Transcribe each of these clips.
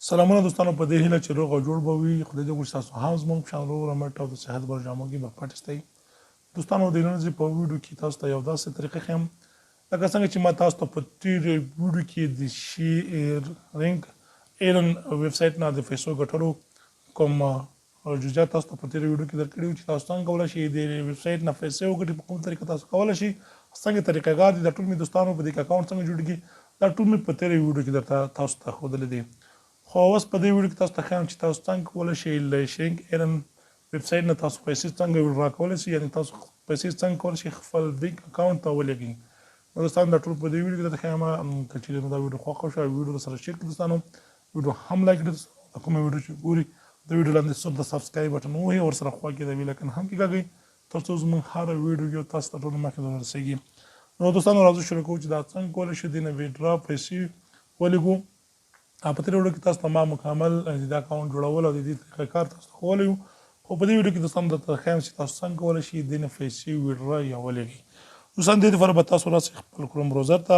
سلامونه دوستانو په دې هیله چې روغ او جوړ به وي خدای دې وکړي تاسو هم زموږ په شان روغ رمټ او د صحت برجامو کې به پټ استئ دوستانو د نن په ویډیو کې تاسو ته یو داسې طریقه ښیم لکه څنګه چې ما تاسو ته په تیر ویډیو کې د شي رینګ ایرن ویب سټ نه د پیسو ګټلو کوم جزئیات تاسو ته په تیر ویډیو کې درکړیو چې تاسو څنګه کولای شئ د ویب سټ نه پیسې وګټئ په کوم طریقه تاسو کولای شئ څنګه طریقېګار دي د ټول می دوستانو په دې اکاونټ څنګه جوړیږي دا ټول می په تیر ویډیو کې درته تاسو ته ښودلې دي خو اوس په دې ویډیو کې تاسو ته ښیم چې تاسو څنګه کولای شئ له شینګ ایرن ویب سټ نه تاسو پیسې څنګه ویډرا کولی شئ یعنې تاسو پیسې څنګه کولی شئ خپل بینک اکاونټ ته ولېږئ نو دوستانو دا ټول په دې ویډیو کې درته ښیم که چیرې مو دا ویډیو خوښه شوه ویډیو سره شیر کړئ دوستانو ویډیو هم لایک کړئ کومه ویډیو چې ګوري د ویډیو لاندې د سبسکرایب بټن ووهئ ورسره خوا کې د بیل آیکن هم کېکاږئ تر څو زموږ هره ویډیو تاسو ته ټول مخکې دررسېږي نو دوستانو راځو شروع کوو چې دا څنګه کولی شو دې نه ویډرا پیسې ولېږو په تېره ویډیو کې تاسو ته ما مکمل د اکاونټ جوړول او د دې طریقه کار تاسو ته ښوولی وو خو په دې ویډیو کې دوستانو درته ښیم چې تاسو څنګه کولی شئ دې نه پیسې ویډرا یا ولېږئ دوستانو دې لپاره به تاسو راسئ خپل کروم براوزر ته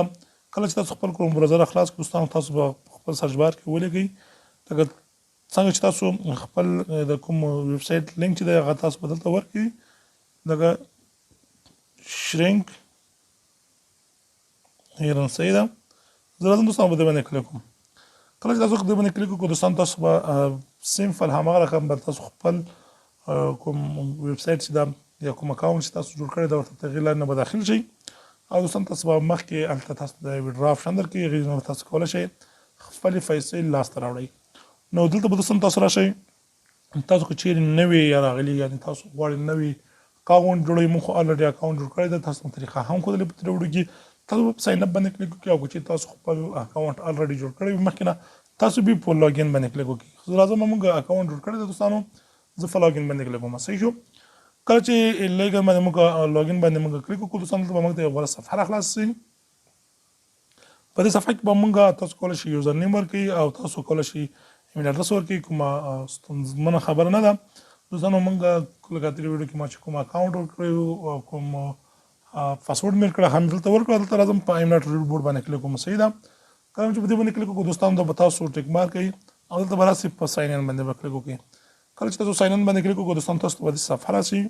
کله چې تاسو خپل کروم براوزر خلاص کړئ دوستانو تاسو به خپل سرچ بار کې ولېږئ لکه څنګه چې تاسو خپل د کوم ویب سټ لینک چې دی هغه تاسو به دلته ورکړئ دغه شرینک ایرن صحیح ده زه راځم دوستانو په دې باندې کلیک کوم کله چې تاسو په دې باندې کلیک وکړو دوستانو تاسو به سمپل هماغه رقم به تاسو خپل کوم ویب سټ چې دا یا کوم اکاونټ چې تاسو جوړ کړی دا ورته تغییر لارې نه به داخل شئ او دوستانو تاسو به مخکې هلته تاسو د ویډرا آپشن درکوي هغې نه تاسو کولی شئ خپلې پیسې لاسته راوړئ نو دلته به دوستانو تاسو راشئ تاسو که چیرې نوې یا راغلي یعنې تاسو غواړئ نوې اکاونټ جوړوئ موږ خو الریډي اکاونټ جوړ کړی دی تاسو ته طریقه هم ښودلې په تېره ویډیو کې تاسو په ساین اپ باندې کلیک وکړئ او که چیرې تاسو خپل اکاونټ الریډي جوړ کړی وي مخکې نه تاسو بیا په لاګین باندې کلیک وکړئ زه راځم موږ اکاونټ جوړ کړی دی دوستانو زه په لاګین باندې کلیک کوم صحیح شو کله چې لاګین باندې موږ لاګین باندې موږ کلیک وکړو دوستانو دلته به موږ ته یوه بله صفحه راخلاصه شي په دې صفحه کې به موږ تاسو کولی شئ یوزر نیم ورکړئ او تاسو کولی شئ ایمیل اډرس ورکړئ کومه ستونزمنه خبره نه ده دوستانو موږ لکه تېرې ویډیو کې ما چې کوم اکاونټ ورکړی او کوم پاسورډ مې کړه هم دلته ورکړه دلته راځم په ایم ناټ ریبورډ باندې کلیک کوم صحیح ده کله چې په دې باندې کلیک وکړو دوستانو دا به تاسو ټیک مارک کوي او دلته به راسئ په ساین ان باندې به کلیک وکړئ کله چې تاسو ساین ان باندې کلیک وکړو دوستانو تاسو ته به دې صفحه راسي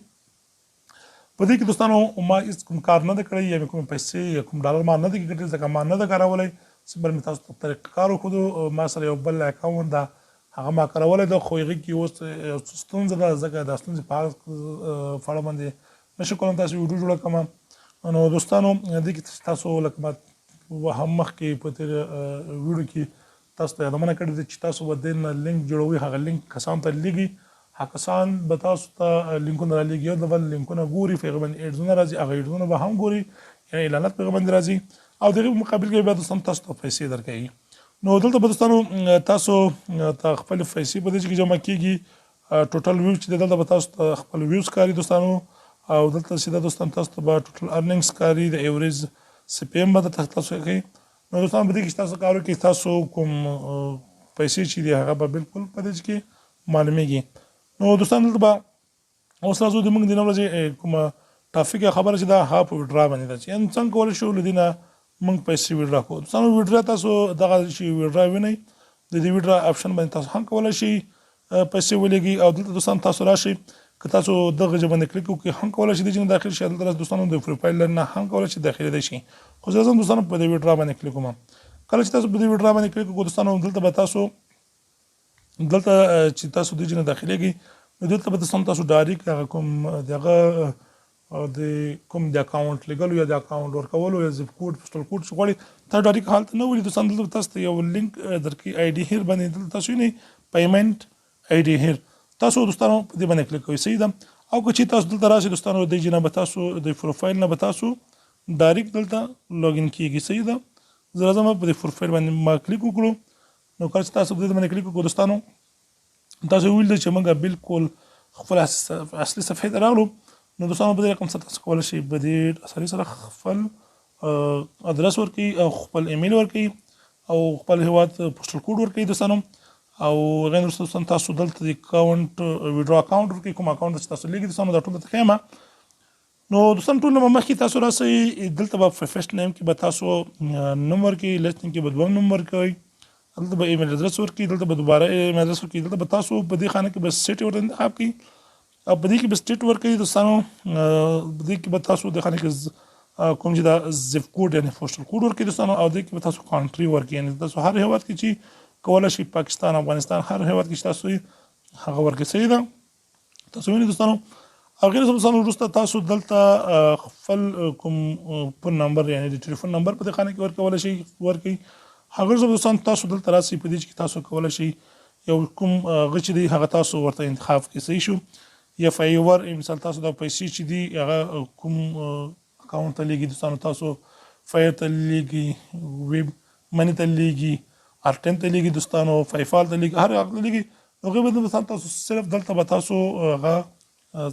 په دې کې دوستانو ما هېڅ کوم کار نه دی کړی یا کوم پیسې یا کوم ډالر ما نه دی ګټلي ځکه ما نه ده کارولی صبر مې تاسو ته طریقه کار وښودو ما سره یو بل اکاونټ ده هغه ما کارولی ده خو هغې کې اوس یو څه ستونزه ده ځکه دا ستونزې په هغه اړه باندې نشم کولی تاسو ویډیو جوړه کړم نو دوستانو دې کې تاسو لکه ما هم مخکې په تېر ویډیو کې تاسو ته یادونه کړې ده چې تاسو به دې نه لینک جوړوئ هغه لینک کسانو ته لیږي هغه کسان به تاسو ته لینکونه رالیږي یو د بل لینکونه ګوري په هغې باندې ایډزونه راځي هغه ایډزونه به هم ګوري یعنې اعلانات په هغې باندې راځي او د هغې په مقابل کې بیا دوستانو تاسو ته پیسې درکوي نو دلته به دوستانو تاسو ته خپلې پیسې په دې کې جمع کېږي ټوټل ویوز چې دی دلته به تاسو ته خپل ویوز ښکاري دوستانو او دلته سیده دوستان تاسو ته به ټوټل ارننګز ښکاري د ایوریج سی پی ایم به درته تاسو ښیي نو دوستانو په دې کې چې تاسو کار وکړئ تاسو کوم پیسې چې دي هغه به بالکل په دې کې معلومیږي نو دوستان دلته به اوس راځو د موږ د نن ورځې کومه ټاپک خبره چې دا هغه په ویډرا باندې ده چې څنګه کولی شو له دې نه موږ پیسې ویډرا کوو دوستانو ویډرا تاسو دغه شي ویډرا وینئ د دې ویډرا آپشن باندې تاسو هم کولی شئ پیسې ولېږئ او دلته دوستان تاسو راشئ که تاسو دغه ژبه باندې کلیک وکړئ هم کولی شئ دې چې نه داخل شي دلته دوستانو د پروفایل لري نه هم کولی شئ داخلېدی شي خو زه راځم دوستانو په دې ویډرا باندې کلیک کوم کله چې تاسو په دې ویډرا باندې کلیک وکړو دوستانو دلته به تاسو دلته چې تاسو دې چې نه داخلېږئ نو دلته به دوستانو تاسو ډایرکټ هغه کوم دغه د کوم د اکاونټ لګلو یا د اکاونټ ورکولو یا زیپ کوډ پوسټل کوډ چې غواړئ تاسو ډایرکټ هلته نه ولي دوستانو دلته تاسو ته یو لینک درکوي آی ډي هیر باندې دلته تاسو وینئ پیمنټ آی ډي هیر تاسو دوستانو په دې باندې کلیک کوئ صحیح ده او که چې تاسو دلته راشئ دوستانو د دې نه به تاسو د پروفایل نه به تاسو ډایرکټ دلته لاګین کیږي صحیح ده زه راځم په دې پروفایل باندې ما کلیک وکړو نو کله چې تاسو په دې باندې کلیک وکړو دوستانو تاسو ویل چې موږ بالکل خپل اصلي صفحې ته راغلو نو دوستانو په دې رقم سره تاسو کولی شئ په دې اسانۍ سره خپل ادرس ورکړئ او خپل ایمیل ورکړئ او خپل هیواد پوسټل کوډ ورکړئ دوستانو او هغې نه وروسته دوستانو تاسو دلته د اکاونټ ویډرا اکاونټ ورکړئ کوم اکاونټ چې تاسو لیږئ دوستانو دا ټول درته ښیم نو دوستانو ټول نه مخکې تاسو راسئ دلته به فرسټ نیم کې به تاسو نوم ورکړئ لاسټ نیم کې به دویم نوم ورکوئ دلته به ایمیل ادرس ورکړي، دلته به دوباره ایمیل ادرس ورکړي، دلته به تاسو په دې خانه کې به سټیټ ورته انتخاب کړئ او په دې کې به سټیټ ورکړئ دوستانو. په دې کې به تاسو د خانه کې کوم چې دا زیپ کوډ یعنی پوسټل کوډ ورکړئ دوستانو، او دې کې به تاسو کانټري ورکړئ، یعنی تاسو هر هیواد کې چې کولی شي پاکستان، افغانستان، هر هیواد کې چې تاسو هغه ورکړئ. صحیح ده؟ تاسو وینئ دوستانو. او غیر دوستانو وروسته تاسو دلته خپل کوم پن نمبر یعنی د ټلیفون نمبر په دې خانه کې ورکولی شئ ورکړئ. هغه دوستانو تاسو دلته راسئ، په دې کې تاسو کولی شئ یو کوم هغه چې دی هغه تاسو ورته انتخاب کړئ. صحیح شو؟ یا فایور مثال تاسو د پیسې چې دي هغه کوم اکاونټ ته لیږي دوستانو، تاسو فایر ته لیږي، ویب منی ته لیږي، ارټن ته لیږي دوستانو، فایفال ته لیږي، هر هغه ته لیږي. هغې به دوستانو تاسو صرف دلته به تاسو هغه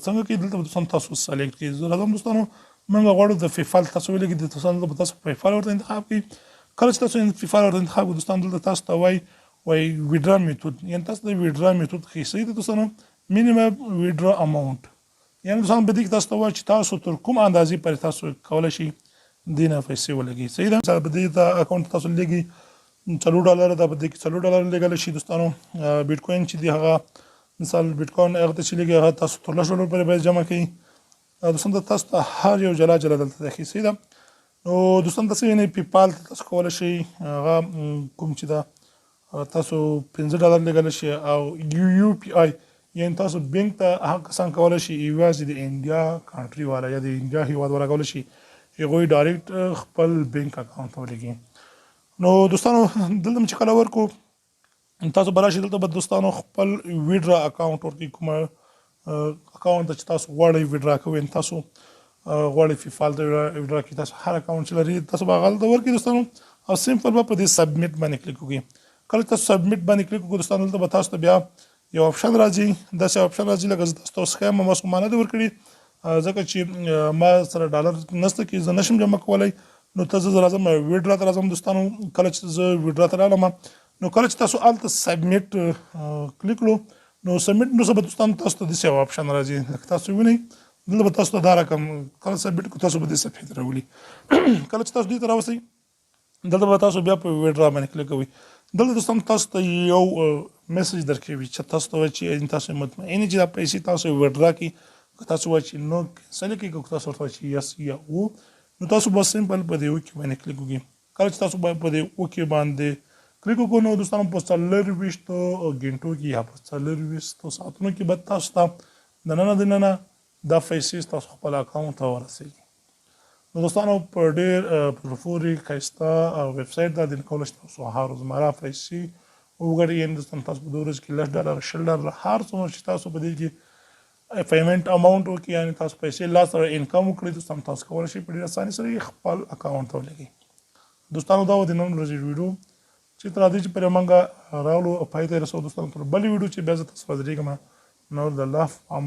څنګه کوي، دلته به دوستانو تاسو سلیکټ کړئ. زه راځم دوستانو، موږ غواړو د فیفال تاسو ولیږي، د دوستانو به تاسو فیفال ورته انتخاب کړئ. کله چې تاسو فیفال ورته انتخاب کړئ دوستانو، دلته تاسو ته وایي ویډرا میتود، یعنی تاسو د ویډرا میتود ښیي. صحیح ده دوستانو؟ مینیمم ویډرا اماونټ، یعنی دوستانو په دې کې تاسو ته وایي چې تاسو تر کوم اندازې پورې تاسو کولی شئ دې نه پیسې ولګئ. صحیح ده؟ مثال په دې ته اکاونټ تاسو لیږي $4 ده، په دې کې $4 لیږلی شي دوستانو. بیټ کوین چې دی هغه مثال بیټ کوین هغه ته چې لیږي هغه تاسو تر $10 پورې باید جمع کړئ. دوستانو تاسو ته هر یو جلا جلا دلته دی ښیي. صحیح ده؟ نو دوستانو تاسو یعنې پیپال ته تاسو کولی شئ هغه کوم چې ده تاسو $15 لیږلی شي، او یو پی آی یعنی تاسو بینک ته هغه کسان کولی شي یوازې د انډیا کانټري والا یا د انډیا هیواد والا کولی شي هغوی ډایرکټ خپل بینک اکاونټ ته ولګي. نو دوستانو دلته چې کله ورکو تاسو به راشئ، دلته به دوستانو خپل ویډرا اکاونټ ورکړئ، کومه اکاونټ ته چې تاسو غواړئ ویډرا کوئ، تاسو غواړئ فیفال ته ویډرا کړئ، تاسو هر اکاونټ چې لرئ تاسو به هغه دلته ورکړئ دوستانو، او سمپل به په دې سبمیټ باندې کلیک وکړئ. کله تاسو سبمیټ باندې کلیک وکړئ دوستانو، دلته به تاسو ته بیا یو اپشن راځي، داسې اپشن راځي لکه زه تاسو ته اوس ښیم، ما سپما نه ده ورکړي ځکه چې ما سره ډالر نشته کې زه نشم جمع کولی. نو ته زه راځم ویډرا ته راځم دوستانو. کله چې زه ویډرا ته راغلم، نو کله چې تاسو هلته سبمیټ کلیک کړو، نو سبمیټ وروسته به دوستانو تاسو ته داسې یو اپشن راځي لکه تاسو وینئ، دلته به تاسو ته دا رقم کله سبمیټ کړو تاسو به دې صفحې ته راولي. کله چې تاسو دې ته راوسئ، دلته به تاسو بیا په ویډرا باندې کلیک کوئ. دلته دوستانو تاسو ته یو میسج درکوي چې تاسو ته وایي چې تاسو مطمئن یئ چې دا پیسې تاسو ویډرا کړئ. که تاسو وایي چې نو کینسل یې کړئ، که تاسو ورته وایي چې یس یا او، نو تاسو به سمپل په دې اوکې باندې کلیک وکړئ. کله چې تاسو په دې اوکې باندې کلیک وکړو، نو دوستانو په 24 غنټو کې یا په 24 ساعتونو کې به تاسو ته دننه دا پیسې تاسو خپل اکاونټ ته ورسېږي. نو دوستانو په ډېر په پورې ښایسته ویب سایټ ده، د کولی شئ تاسو هر روزمره پیسې وګټئ. یعنې دوستانو تاسو په دې ورځ کې $10 $20 هر څومره چې تاسو په دې کې پیمنټ اماونټ وکړي، یعنې تاسو پیسې لاس سره انکم وکړئ دوستانو، تاسو کولی شئ په ډېرې اسانۍ سره یې خپل اکاونټ ته ولګئ. دوستانو دا و د نن ورځې ویډیو چې تر دې چې پرې موږ راغلو پای ته یې رسوو دوستانو. تر بلې ویډیو چې بیا زه تاسو سره درېږم، نو د الله